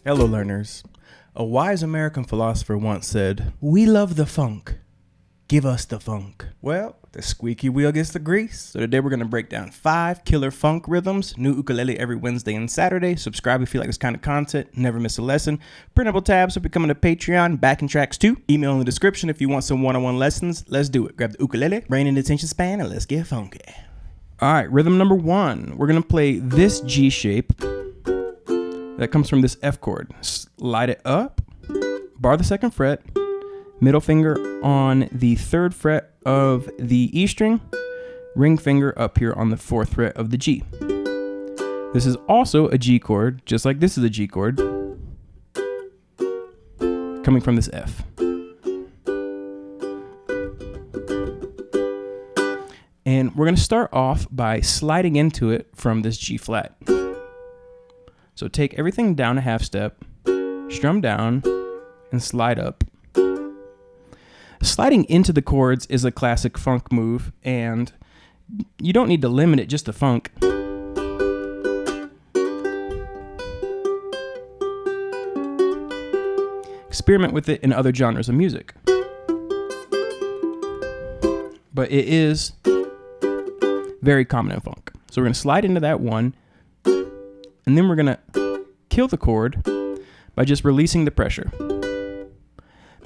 Hello, learners. A wise American philosopher once said, "We love the funk. Give us the funk." Well, the squeaky wheel gets the grease. So today we're going to break down 5 killer funk rhythms. New ukulele every Wednesday and Saturday. Subscribe if you like this kind of content. Never miss a lesson. Printable tabs for becoming a Patreon. Backing tracks too. Email in the description if you want some one-on-one lessons. Let's do it. Grab the ukulele, rein in the attention span, and let's get funky. All right, rhythm number 1. We're going to play this G shape that comes from this F chord. Slide it up, bar the 2nd fret, middle finger on the 3rd fret of the E string, ring finger up here on the 4th fret of the G. This is also a G chord, just like this is a G chord, coming from this F. And we're going to start off by sliding into it from this G flat. So take everything down a half step, strum down, and slide up. Sliding into the chords is a classic funk move, and you don't need to limit it just to funk. Experiment with it in other genres of music. But it is very common in funk. So we're going to slide into that one, and then we're going to kill the chord by just releasing the pressure.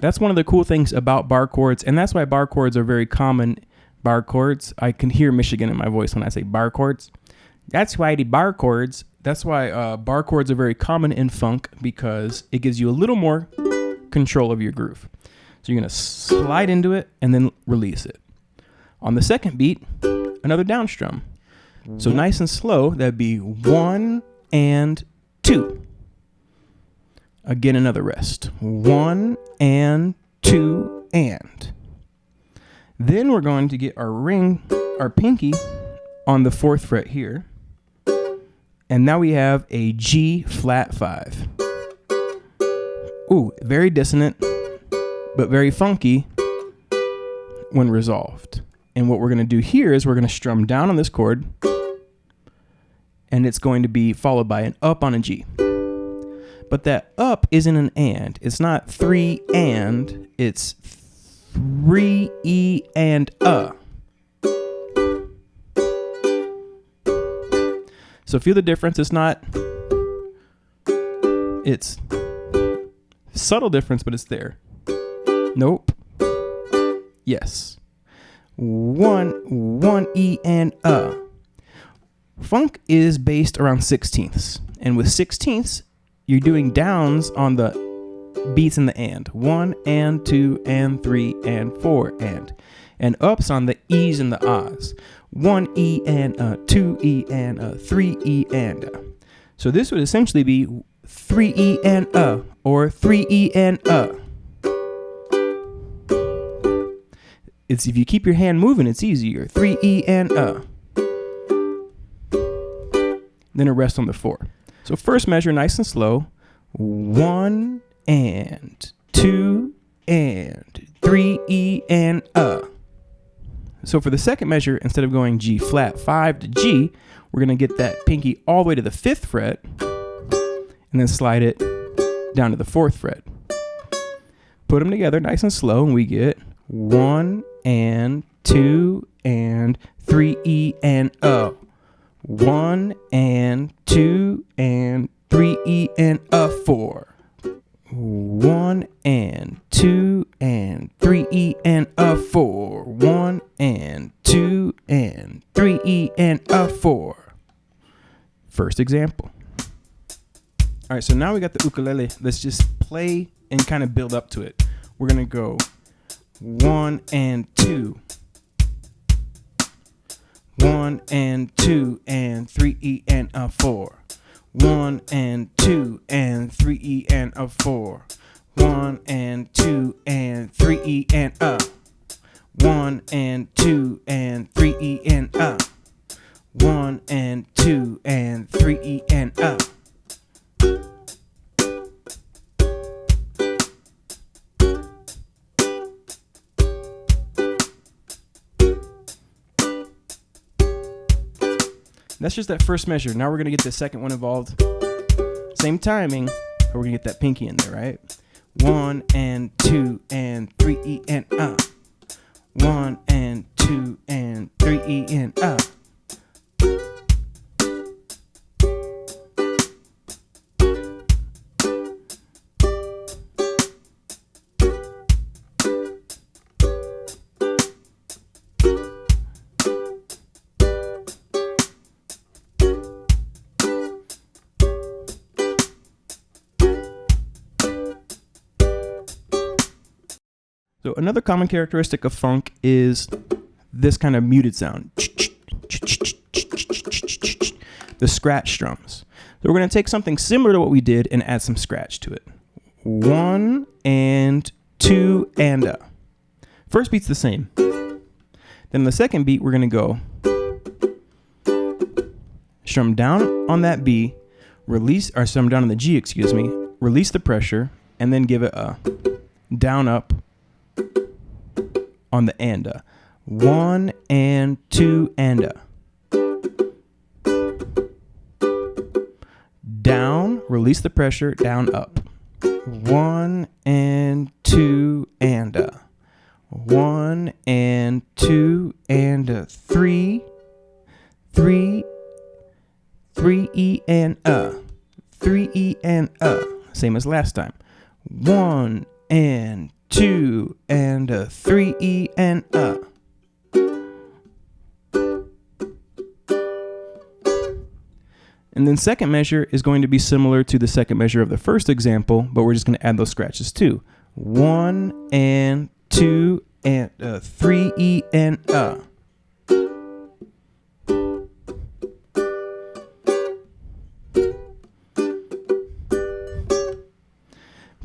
That's one of the cool things about bar chords, and that's why bar chords are very common. Bar chords, I can hear Michigan in my voice when I say bar chords. That's why bar chords are very common in funk, because it gives you a little more control of your groove. So you're going to slide into it and then release it. On the second beat, another down strum. So nice and slow, that'd be 1 and 2. Again, another rest. 1 and 2 and. Then we're going to get our pinky on the 4th fret here. And now we have a G flat 5. Ooh, very dissonant, but very funky when resolved. And what we're going to do here is we're going to strum down on this chord, and it's going to be followed by an up on a G. But that up isn't an and. It's not 3 and, it's 3 E and So feel the difference. It's subtle difference, but it's there. Nope. Yes. 1 E and Funk is based around 16ths, and with 16ths, you're doing downs on the beats in the and. 1 and 2 and 3 and 4 and ups on the E's and the A's. 1 E and 2 E and 3 E and So this would essentially be 3 E and or 3 E and It's if you keep your hand moving, it's easier. 3 E and Then a rest on the 4. So first measure, nice and slow. 1 and 2 and 3 E and So for the second measure, instead of going G flat 5 to G, we're going to get that pinky all the way to the 5th fret and then slide it down to the 4th fret. Put them together nice and slow, and we get 1 and 2 and 3 E and 1 and 2 and 3 E and 4. 1 and 2 and 3 E and 4. 1 and 2 and 3 E and 4. First example. All right, so now we got the ukulele. Let's just play and kind of build up to it. We're going to go 1 and 2. 1 and 2 and 3 E and 4. 1 and 2 and 3 E and 4. 1 and 2 and 3 E and 1 and 2 and 3 E and 1 and 2 and 3 E and That's just that first measure. Now we're going to get the second one involved. Same timing. Or we're gonna get that pinky in there, right? 1 and 2 and 3 E and 1 and 2 and 3 E and So another common characteristic of funk is this kind of muted sound. The scratch strums. So we're going to take something similar to what we did and add some scratch to it. 1 and 2 and First beat's the same. Then the second beat, we're going to go strum down on that B, strum down on the G, excuse me, release the pressure, and then give it a down up on the and 1 and 2 and down, release the pressure, down up. 1 and 2 and 1 and 2 and 3 E and 3 E and same as last time. 1 and 2 and 3 E and And then second measure is going to be similar to the second measure of the first example, but we're just going to add those scratches too. 1 and 2 and 3 E and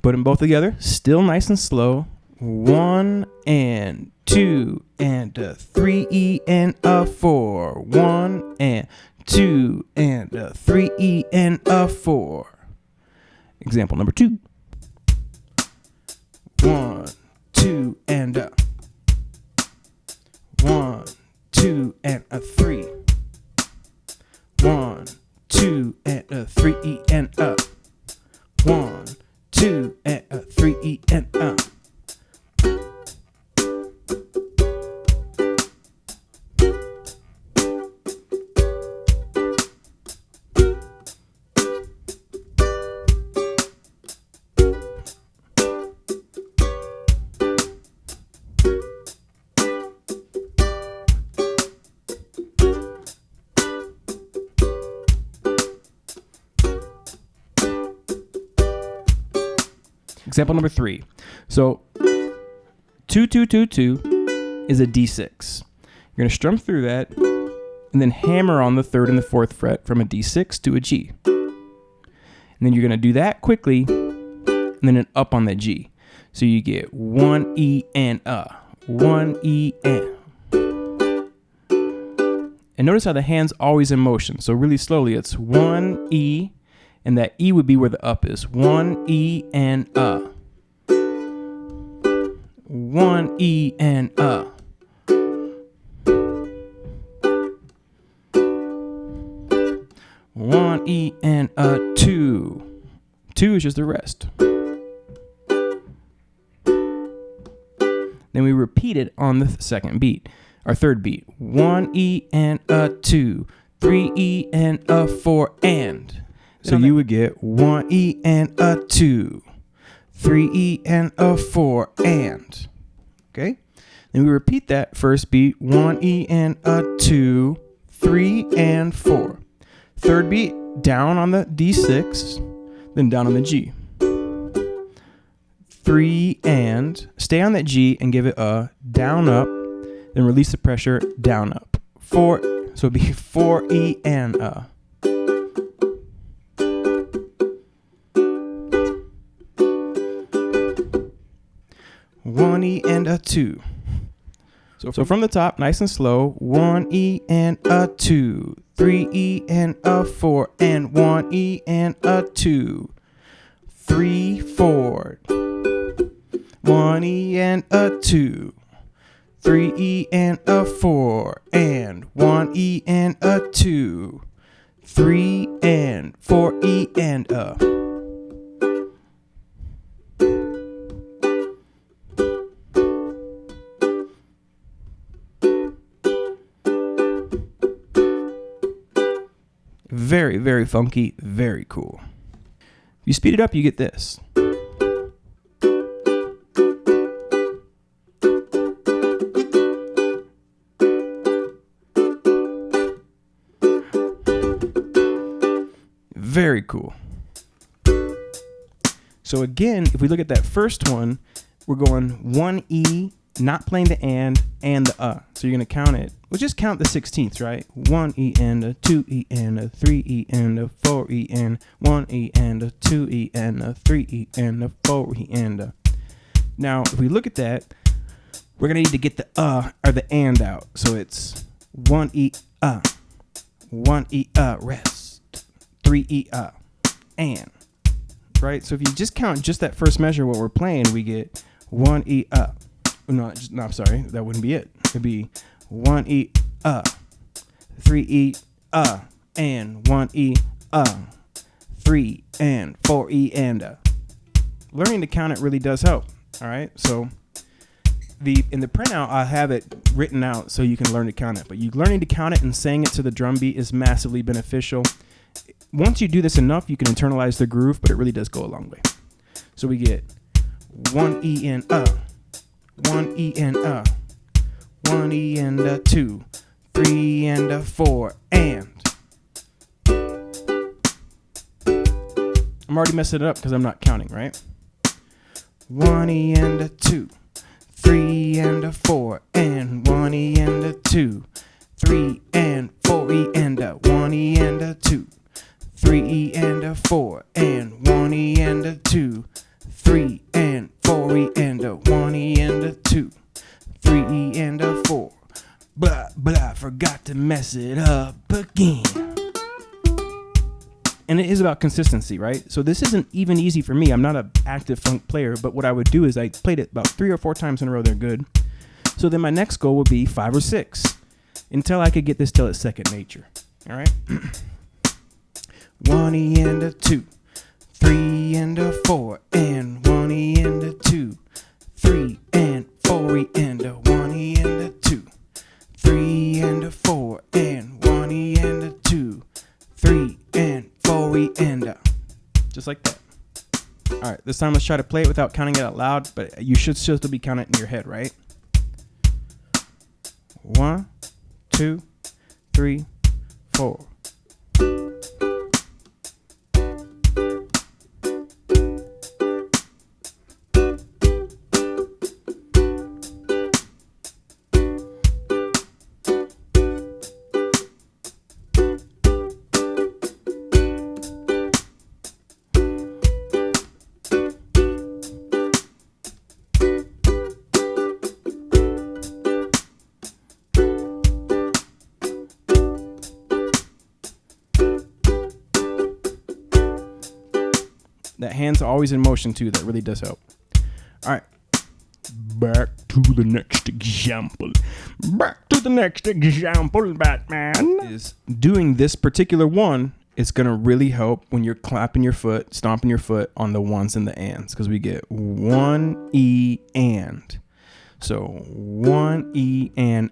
Put them both together, still nice and slow. 1 and 2 and 3 E and 4. 1 and 2 and 3 E and 4. Example number 2. 1, 2 and 1, 2 and 3. 1, 2 and 3 E and 1, 2 and 3 E and Example number 3. So 2 2 2 2 is a D6. You're going to strum through that and then hammer on the 3rd and the 4th fret from a D6 to a G. And then you're going to do that quickly and then an up on the G. So you get 1 E and 1 E and. And notice how the hand's always in motion. So really slowly, it's 1 E, and that E would be where the up is. 1 E and 1 E and 1 E and 2. 2 is just the rest. Then we repeat it on the second beat, our third beat. 1 E and 2, 3 E and 4 and. So you would get 1 E and 2, 3 E and 4 and. Okay? Then we repeat that first beat, 1 E and 2, 3 and 4. Third beat, down on the D6, then down on the G. 3 and, stay on that G and give it a down up, then release the pressure, down up. 4, so it'd be 4 E and 1 E and 2. So from the top, nice and slow. 1 E and 2, 3 E and 4 and 1 E and 2, 3 4. 1 E and 2, 3 E and 4 and 1 E and 2, 3 and 4 E and Very, very funky, very cool. If you speed it up, you get this. Very cool. So again, if we look at that first one, we're going 1 E, not playing the and the So you're going to count it. We'll just count the 16ths, right? 1 E and a 2 E and a 3 E and a 4 E and 1 E and a 2 E and a 3 E and a 4 E and a. Now, if we look at that, we're going to need to get the or the and out. So it's 1 E 1 E rest, 3 E and. Right? So if you just count just that first measure, what we're playing, we get 1 E No, I'm sorry, that wouldn't be it. It'd be 1 E 3 E and 1 E 3 and 4 E and Learning to count it really does help. All right, so in the printout, I have it written out so you can learn to count it. But you learning to count it and saying it to the drum beat is massively beneficial. Once you do this enough, you can internalize the groove, but it really does go a long way. So we get 1 E and 1 E and 1 E and a 2, 3 and a 4 and. I'm already messing it up because I'm not counting, right? 1 E and a 2, 3 and a 4 and 1 E and a 2, 3 and 4 E and a 1 E and a 2, 3 E and a 4 and 1 E and a 2, 3 and 4 E and a 1 E and a 2, 3 E and a 4. But I forgot to mess it up again. And it is about consistency, right? So this isn't even easy for me. I'm not an active funk player, but what I would do is I played it about 3 or 4 times in a row. They're good. So then my next goal would be 5 or 6 until I could get this till it's second nature. All right. 1 E and a 2, 3 and a 4 and 1 E and a 2, 3 and 4 E and a 1 E and a 2, 3 and a 4 and 1 E and a 2, 3 and 4 E and a. Just like that. All right, this time let's try to play it without counting it out loud, but you should still be counting it in your head, right? 1, 2, 3, 4. That hands are always in motion too. That really does help. All right. Back to the next example. Batman. Is doing this particular one is going to really help when you're clapping your foot, stomping your foot on the ones and the ands. Because we get 1 E and. So 1 E and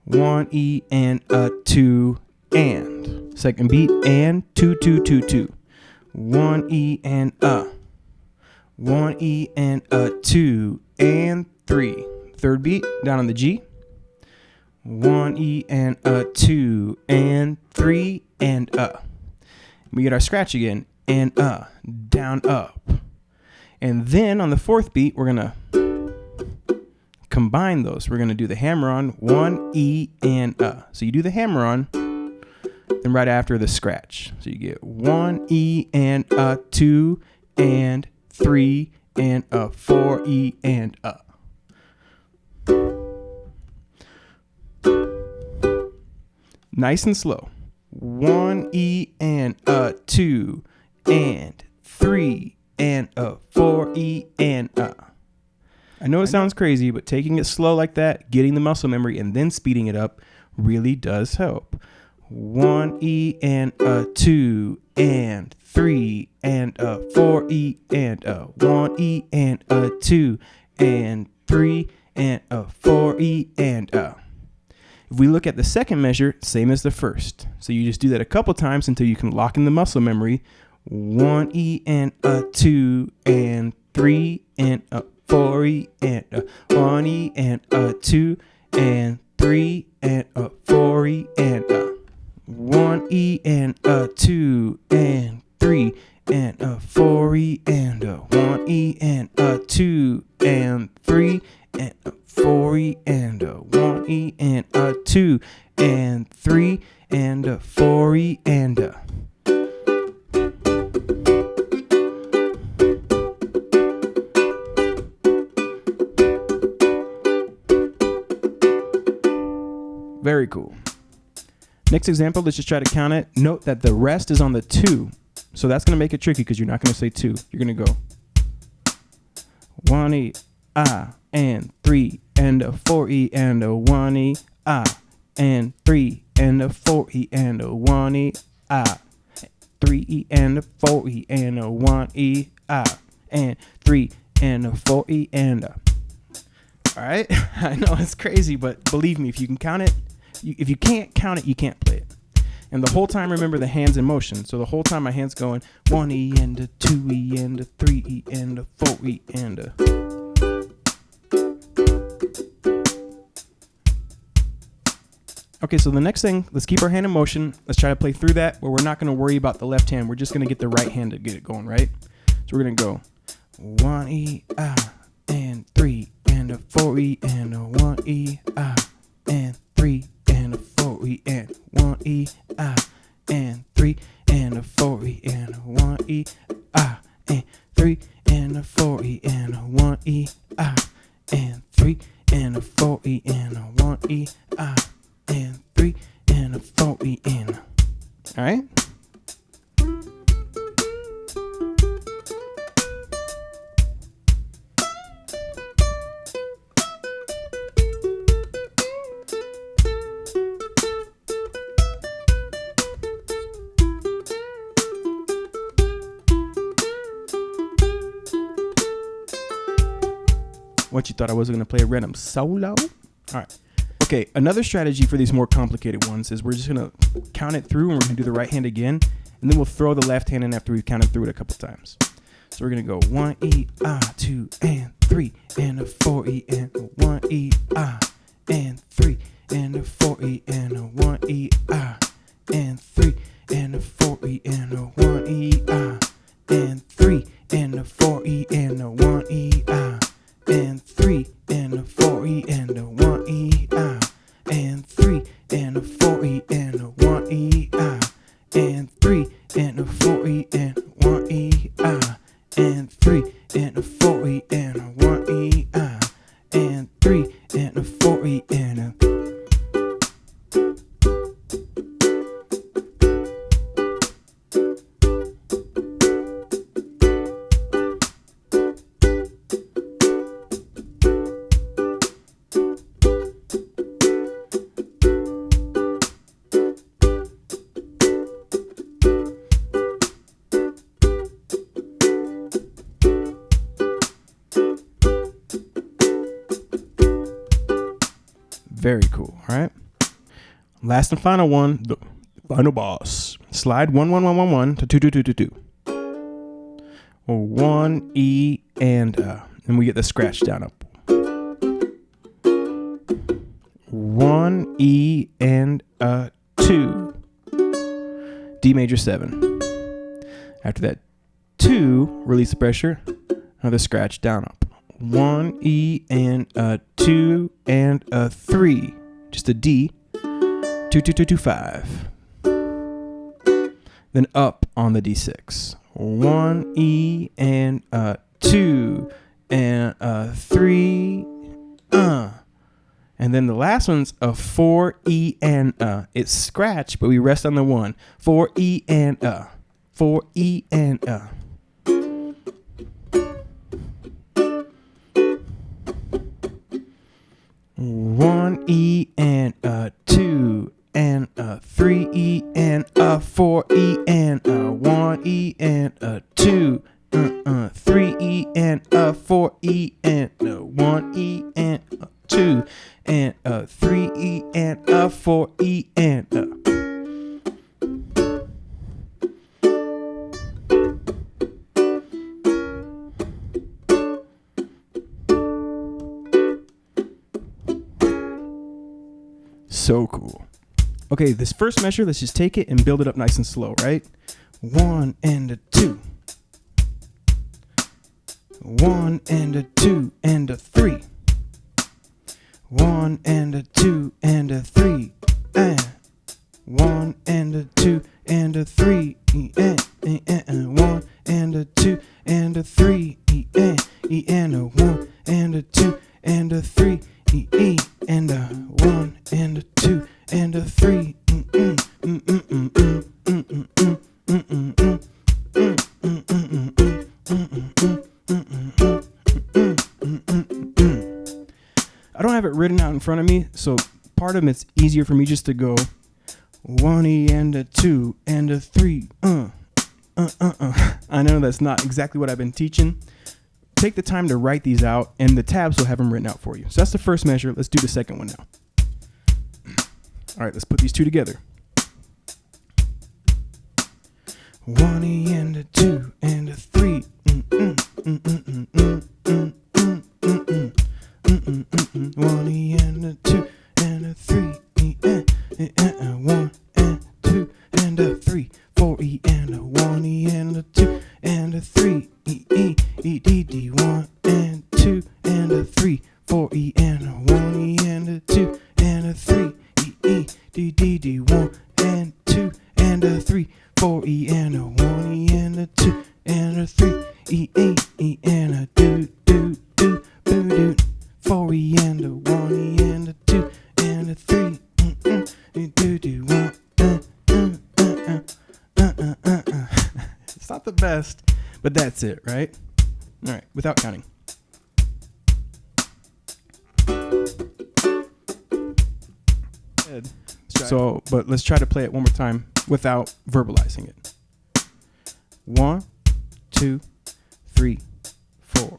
1 E and 2 and. Second beat and 2 2 2 2. 1 E and 1 E and 2 and 3. Third beat down on the G. 1 E and 2 and 3 and We get our scratch again and down up. And then on the fourth beat we're gonna combine those. We're gonna do the hammer on 1 E and So you do the hammer on. Then right after the scratch. So you get 1 E and 2 and 3 and 4 E and Nice and slow. 1 E and 2 and 3 and 4 E and I know it sounds crazy, but taking it slow like that, getting the muscle memory, and then speeding it up really does help. 1 E and 2 and 3 and 4 E and 1 E and 2 and 3 and 4 E and If we look at the second measure, same as the first. So you just do that a couple times until you can lock in the muscle memory. 1 E and a 2 and 3 and a 4 E and a 1 E and a 2 and 3 and a 4 E and a 1 E and a 2 and 3 and a 4 E and a 1 E and a 2 and 3 and a 4 E and a 1 E and a 2 and 3 and a 4 E and a. Very cool. Next example, let's just try to count it. Note that the rest is on the 2. So that's going to make it tricky because you're not going to say 2. You're going to go 1 E, and 3 and a 4 E and a 1 E, and 3 and a 4 E and a 1 E, 3 E and a 4 E and a 1 E, and 3 and a 4 E and a. All right. I know it's crazy, but believe me, if you can count it, if you can't count it, you can't play it. And the whole time, remember the hands in motion. So the whole time my hand's going 1 E and a 2 E and a 3 E and a 4 E and a. Okay, so the next thing, let's keep our hand in motion. Let's try to play through that where we're not going to worry about the left hand. We're just going to get the right hand to get it going, right? So we're going to go 1 E, and 3 and a 4 E and a 1 E, and 3 and a 4 E and 1 E, and 3 and a 4 E and a 1 E, and 3 and a 4 E and a 1 E, and 3 and a 4 E and a 1 E, and 3 and a 4 E and a. All right. What, you thought I wasn't going to play a random solo? All right. Okay, another strategy for these more complicated ones is we're just going to count it through and we're going to do the right hand again. And then we'll throw the left hand in after we've counted through it a couple times. So we're going to go 1 E, 2 and 3 and a 4 E and a 1 E, and 3 and a 4 E and a 1 E, and 3 and a 4 E and a 1 E, and 3 and a 4 E and a 1 E, and 3 and a 4 E and a 1 E, and 3 and a 4 E and a 1 E, and 3 and a 4 E and a 1 E, and 3 and a 4 E and a 1 E, and 3 and a 4 E and a. Very cool. All right. Last and final one, the final boss. Slide 1 1 1 1 1 to 2 2 2 2 2. Or 1 E and we get the scratch down up. 1 E and 2. D major 7. After that 2, release the pressure. Another scratch down up. 1 E and 2 and 3, just a D, 2 2 2 2 5. Then up on the D6. 1 E and 2 and 3, and then the last one's a 4 E and it's scratch, but we rest on the 1. 4 E and 4 E and 1 E and 2 and 3 E and 4 E and 1 E and 2 3 E and 4 E and 1 E and 2 and a 3E and a 4E and a. So cool. Okay, this first measure, let's just take it and build it up nice and slow, right? 1 and a 2. 1 and a 2 and a 3. 1 and a 2 and a 3. And 1 and a 2 and a 3. And 1 and a 2 and a 3. And a 1 and a 2 and a 3. And a 1 and a 2 and a 3. I don't have it written out in front of me, so part of it's easier for me just to go 1E and a 2 and a 3. I know that's not exactly what I've been teaching. Take the time to write these out, and the tabs will have them written out for you. So that's the first measure. Let's do the second one now. All right, let's put these two together. 1E and a 2 and a 3. 1E and a 2 and a 3. 1 and 2 and a 3. 4E and a 1E and a 2 and a 3. D 1 and 2 and a 3. 4E and a 1E and a 2 and a 3. D 1 and 2 and a 3. 4E and a 1E and a 2 and a 3. E and a do boo do. 4E and a 1E and a 2 and a 3. Do 1. It's not the best, but that's it, right? All right, without counting. So, but let's try to play it one more time without verbalizing it. 1, 2, 3, 4.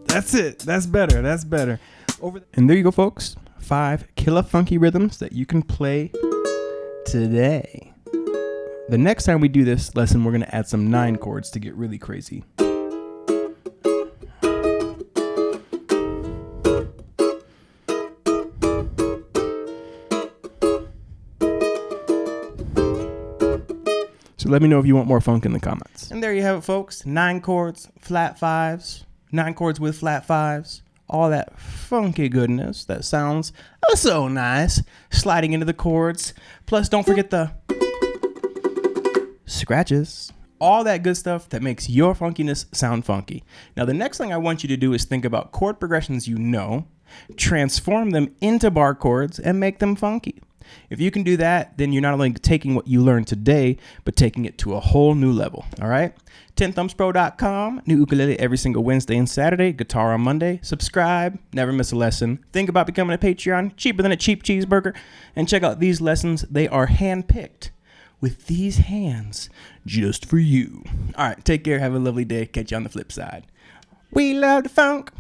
That's it. That's better. That's better. And there you go, folks. 5 killer funky rhythms that you can play today. The next time we do this lesson, we're going to add some 9 chords to get really crazy. So let me know if you want more funk in the comments. And there you have it, folks. 9 chords, flat 5s. 9 chords with flat 5s, all that funky goodness that sounds so nice, sliding into the chords. Plus, don't forget the scratches, all that good stuff that makes your funkiness sound funky. Now, the next thing I want you to do is think about chord progressions you know, transform them into bar chords, and make them funky. If you can do that, then you're not only taking what you learned today, but taking it to a whole new level, all right? 10thumbspro.com, new ukulele every single Wednesday and Saturday, guitar on Monday. Subscribe, never miss a lesson. Think about becoming a Patreon, cheaper than a cheap cheeseburger. And check out these lessons. They are hand-picked with these hands just for you. All right, take care. Have a lovely day. Catch you on the flip side. We love the funk.